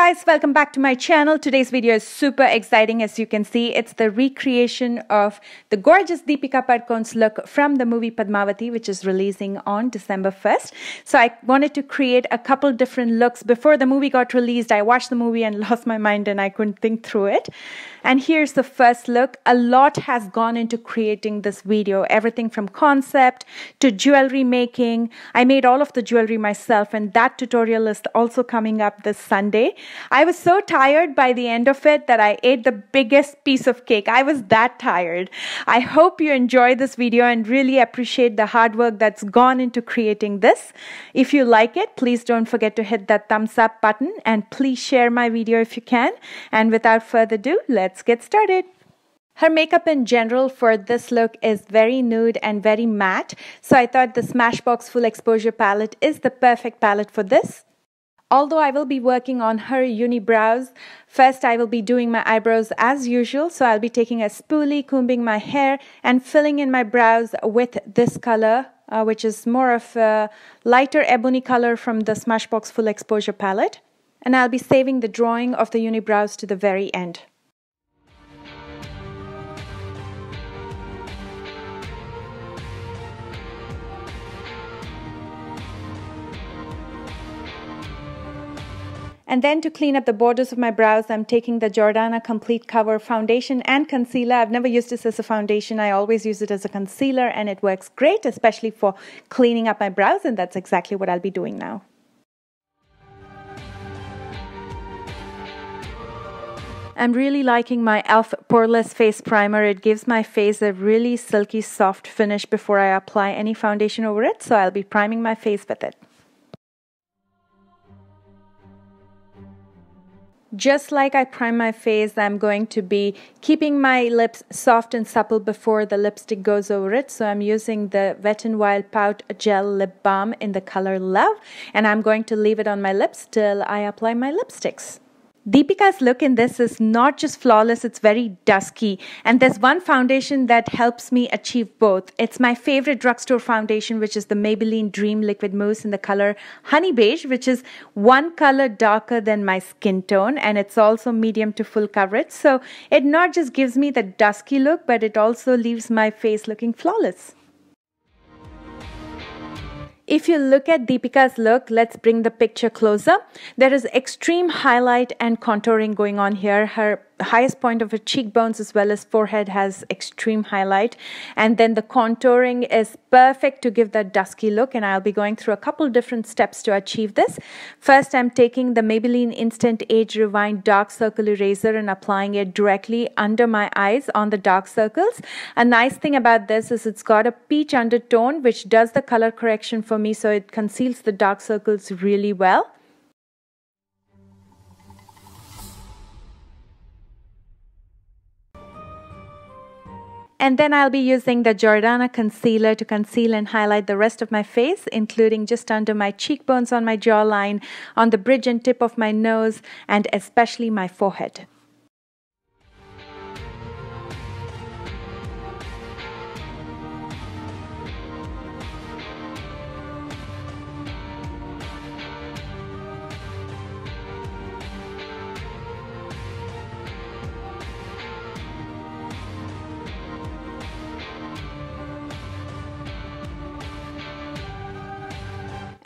guys, welcome back to my channel. Today's video is super exciting. As you can see, it's the recreation of the gorgeous Deepika Padukone's look from the movie Padmavati, which is releasing on December 1st. So I wanted to create a couple different looks. Before the movie got released, I watched the movie and lost my mind and I couldn't think through it. And here's the first look. A lot has gone into creating this video. Everything from concept to jewelry making. I made all of the jewelry myself, and that tutorial is also coming up this Sunday. I was so tired by the end of it that I ate the biggest piece of cake. I was that tired. I hope you enjoy this video and really appreciate the hard work that's gone into creating this. If you like it, please don't forget to hit that thumbs up button and please share my video if you can. And without further ado, let's get started. Her makeup in general for this look is very nude and very matte. So I thought the Smashbox Full Exposure palette is the perfect palette for this. Although I will be working on her unibrows, first I will be doing my eyebrows as usual. So I'll be taking a spoolie, combing my hair and filling in my brows with this color, which is more of a lighter ebony color from the Smashbox Full Exposure palette. And I'll be saving the drawing of the unibrows to the very end. And then to clean up the borders of my brows, I'm taking the Jordana Complete Cover Foundation and Concealer. I've never used this as a foundation. I always use it as a concealer and it works great, especially for cleaning up my brows, and that's exactly what I'll be doing now. I'm really liking my e.l.f. Poreless Face Primer. It gives my face a really silky soft finish before I apply any foundation over it, so I'll be priming my face with it. Just like I prime my face, I'm going to be keeping my lips soft and supple before the lipstick goes over it. So I'm using the Wet n Wild Pout Gel Lip Balm in the color Love. And I'm going to leave it on my lips till I apply my lipsticks. Deepika's look in this is not just flawless, it's very dusky. And there's one foundation that helps me achieve both. It's my favorite drugstore foundation, which is the Maybelline Dream Liquid Mousse in the color Honey Beige, which is one color darker than my skin tone. And it's also medium to full coverage. So it not just gives me the dusky look, but it also leaves my face looking flawless. If you look at Deepika's look, let's bring the picture closer. There is extreme highlight and contouring going on here. Her highest point of her cheekbones as well as forehead has extreme highlight. And then the contouring is perfect to give that dusky look. And I'll be going through a couple different steps to achieve this. First, I'm taking the Maybelline Instant Age Rewind Dark Circle Eraser and applying it directly under my eyes on the dark circles. A nice thing about this is it's got a peach undertone, which does the color correction for me, so it conceals the dark circles really well. And then I'll be using the Jordana concealer to conceal and highlight the rest of my face, including just under my cheekbones, on my jawline, on the bridge and tip of my nose, and especially my forehead.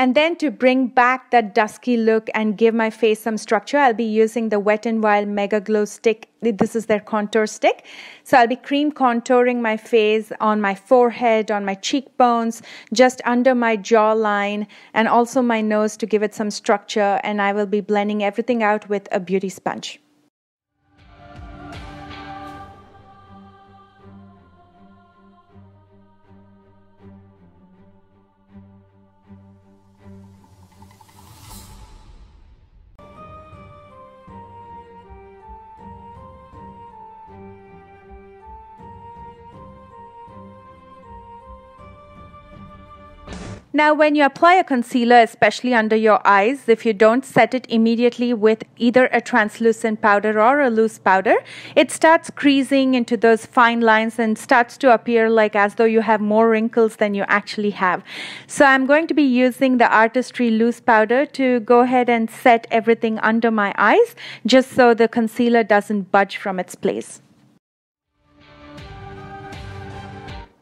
And then to bring back that dusky look and give my face some structure, I'll be using the Wet n Wild Mega Glow Stick. This is their contour stick. So I'll be cream contouring my face on my forehead, on my cheekbones, just under my jawline, and also my nose to give it some structure. And I will be blending everything out with a beauty sponge. Now, when you apply a concealer, especially under your eyes, if you don't set it immediately with either a translucent powder or a loose powder, it starts creasing into those fine lines and starts to appear like as though you have more wrinkles than you actually have. So I'm going to be using the Artistry loose powder to go ahead and set everything under my eyes, just so the concealer doesn't budge from its place.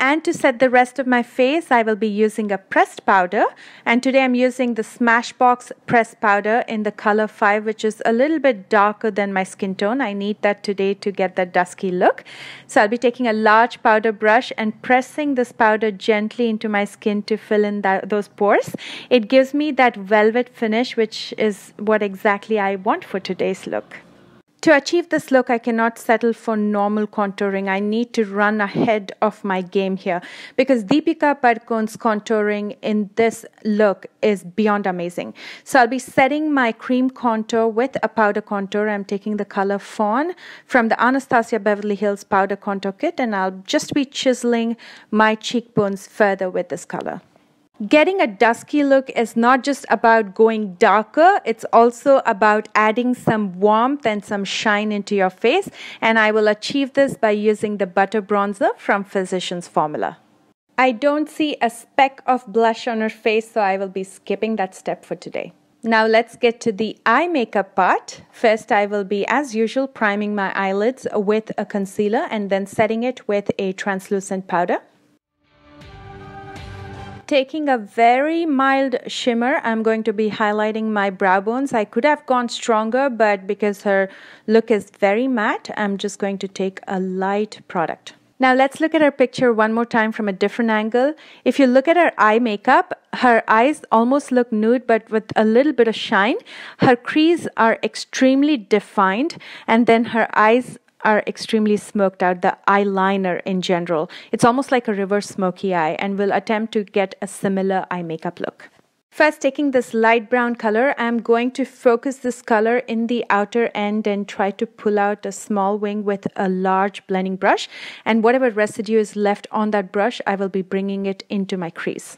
And to set the rest of my face, I will be using a pressed powder. And today I'm using the Smashbox pressed powder in the color 5, which is a little bit darker than my skin tone. I need that today to get that dusky look. So I'll be taking a large powder brush and pressing this powder gently into my skin to fill in those pores. It gives me that velvet finish, which is what exactly I want for today's look. To achieve this look, I cannot settle for normal contouring. I need to run ahead of my game here because Deepika Padukone's contouring in this look is beyond amazing. So I'll be setting my cream contour with a powder contour. I'm taking the color Fawn from the Anastasia Beverly Hills powder contour kit, and I'll just be chiseling my cheekbones further with this color. Getting a dusky look is not just about going darker, it's also about adding some warmth and some shine into your face, and I will achieve this by using the Butter Bronzer from Physicians Formula. I don't see a speck of blush on her face, so I will be skipping that step for today. Now let's get to the eye makeup part. First, I will be, as usual, priming my eyelids with a concealer and then setting it with a translucent powder. Taking a very mild shimmer, I'm going to be highlighting my brow bones. I could have gone stronger, but because her look is very matte, I'm just going to take a light product. Now let's look at her picture one more time from a different angle. If you look at her eye makeup, her eyes almost look nude but with a little bit of shine. Her crease are extremely defined, and then her eyes are extremely smoked out, the eyeliner in general. It's almost like a reverse smoky eye, and we'll attempt to get a similar eye makeup look. First, taking this light brown color, I'm going to focus this color in the outer end and try to pull out a small wing with a large blending brush. And whatever residue is left on that brush, I will be bringing it into my crease.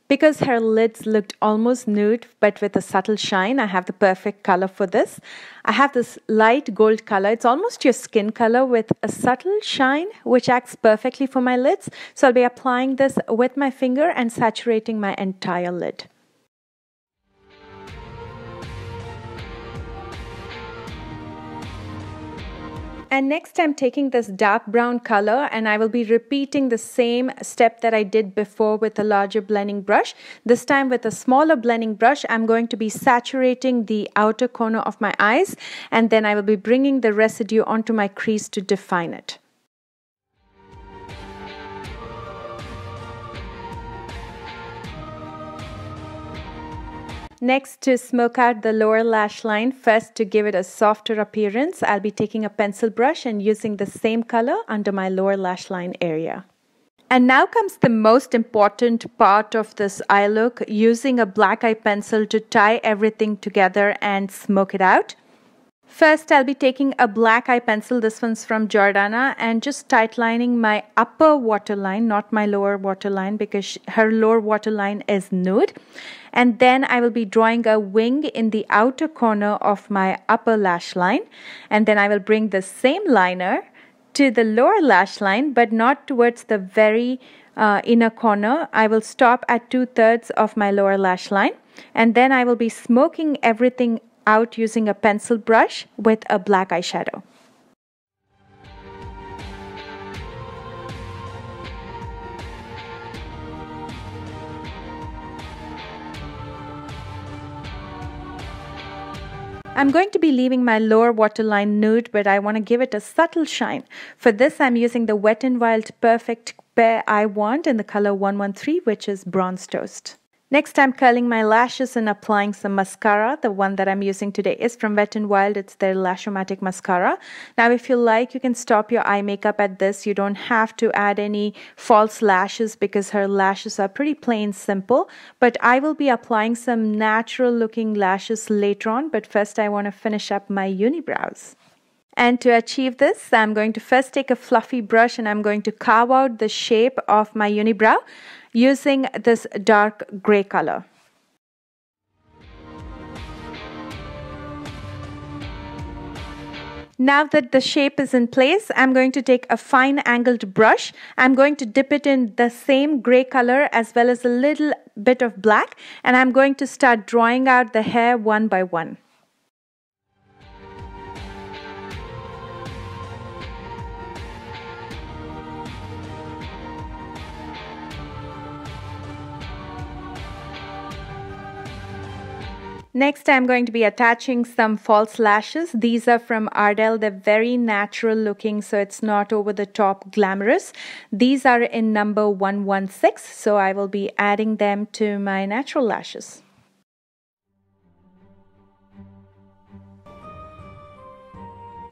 Because her lids looked almost nude but with a subtle shine, I have the perfect color for this. I have this light gold color. It's almost your skin color with a subtle shine, which acts perfectly for my lids. So I'll be applying this with my finger and saturating my entire lid. And next I'm taking this dark brown color and I will be repeating the same step that I did before with a larger blending brush. This time with a smaller blending brush, I'm going to be saturating the outer corner of my eyes, and then I will be bringing the residue onto my crease to define it. Next, to smoke out the lower lash line, first to give it a softer appearance, I'll be taking a pencil brush and using the same color under my lower lash line area. And now comes the most important part of this eye look, using a black eye pencil to tie everything together and smoke it out. First, I'll be taking a black eye pencil, this one's from Jordana, and just tightlining my upper waterline, not my lower waterline, because her lower waterline is nude. And then I will be drawing a wing in the outer corner of my upper lash line. And then I will bring the same liner to the lower lash line, but not towards the very inner corner. I will stop at 2/3 of my lower lash line. And then I will be smoking everything out using a pencil brush with a black eyeshadow. I'm going to be leaving my lower waterline nude, but I want to give it a subtle shine. For this, I'm using the Wet n Wild Perfect Bare Eye Wand in the color 113, which is Bronze Toast. Next, I'm curling my lashes and applying some mascara. The one that I'm using today is from Wet n Wild. It's their Lash-O-Matic mascara. Now, if you like, you can stop your eye makeup at this. You don't have to add any false lashes because her lashes are pretty plain simple. But I will be applying some natural looking lashes later on. But first, I want to finish up my unibrows. And to achieve this, I'm going to first take a fluffy brush and I'm going to carve out the shape of my unibrow using this dark gray color. Now that the shape is in place, I'm going to take a fine angled brush. I'm going to dip it in the same gray color as well as a little bit of black, and I'm going to start drawing out the hair one by one. Next, I'm going to be attaching some false lashes. These are from Ardell. They're very natural looking, so it's not over the top glamorous. These are in number 116, so I will be adding them to my natural lashes.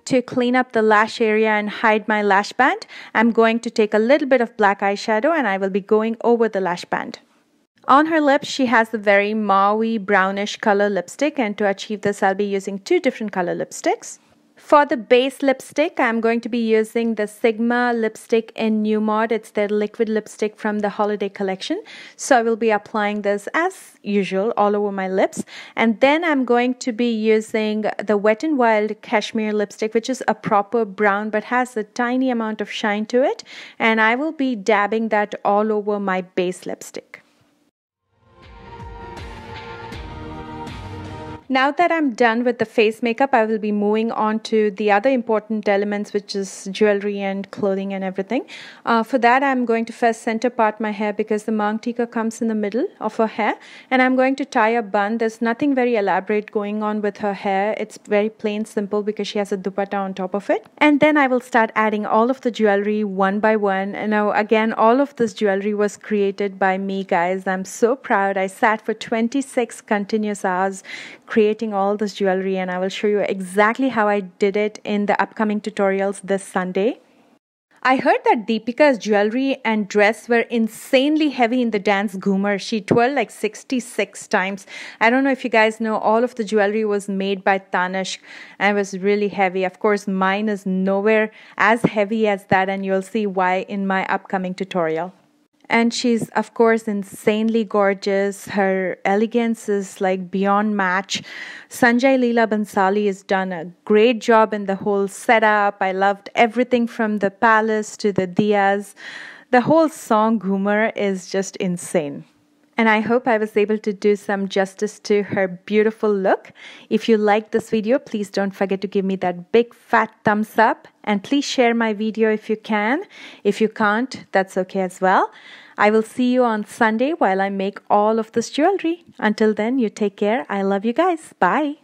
To clean up the lash area and hide my lash band, I'm going to take a little bit of black eyeshadow and I will be going over the lash band. On her lips, she has a very mauve brownish color lipstick, and to achieve this, I'll be using two different color lipsticks. For the base lipstick, I'm going to be using the Sigma lipstick in New Mod. It's their liquid lipstick from the holiday collection. So I will be applying this as usual all over my lips. And then I'm going to be using the Wet n Wild Cashmere lipstick, which is a proper brown but has a tiny amount of shine to it. And I will be dabbing that all over my base lipstick. Now that I'm done with the face makeup, I will be moving on to the other important elements, which is jewelry and clothing and everything. For that, I'm going to first center part my hair because the Mang Tika comes in the middle of her hair. And I'm going to tie a bun. There's nothing very elaborate going on with her hair. It's very plain simple because she has a dupatta on top of it. And then I will start adding all of the jewelry one by one. And now again, all of this jewelry was created by me, guys. I'm so proud. I sat for 26 continuous hours creating all this jewelry, and I will show you exactly how I did it in the upcoming tutorials this Sunday. I heard that Deepika's jewelry and dress were insanely heavy in the dance Ghumar. She twirled like 66 times. I don't know if you guys know, all of the jewelry was made by Tanishq and it was really heavy. Of course, mine is nowhere as heavy as that, and you'll see why in my upcoming tutorial. And she's, of course, insanely gorgeous. Her elegance is like beyond match. Sanjay Leela Bansali has done a great job in the whole setup. I loved everything from the palace to the diyas. The whole song Ghumar is just insane. And I hope I was able to do some justice to her beautiful look. If you liked this video, please don't forget to give me that big fat thumbs up. And please share my video if you can. If you can't, that's okay as well. I will see you on Sunday while I make all of this jewelry. Until then, you take care. I love you guys. Bye.